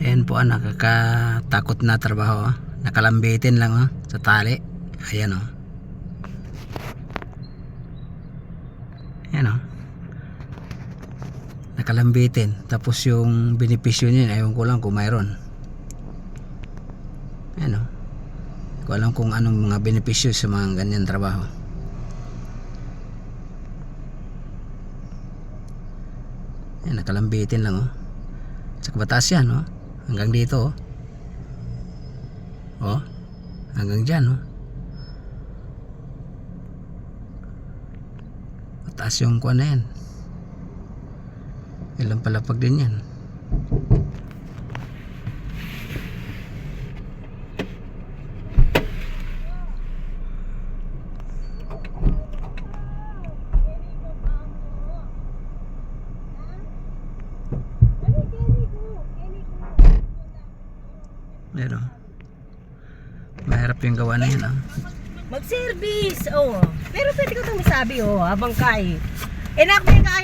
Ayan po, nakakatakot na trabaho. Nakalambitin lang sa tali. Ayan Ayan nakalambitin. Tapos yung benepisyo niya, ayaw ko lang kung mayroon. Ayan hindi ko alam kung anong mga benepisyo sa mga ganyan trabaho. Ayan, nakalambitin lang sa kabatas yan hanggang dito hanggang dyan mataas yung kuha na yan. Ilang palapag din yan. Pero mahirap yung gawa na yan Mag-service, pero pwede ko itong masabi habang kaya. Enak, may kaya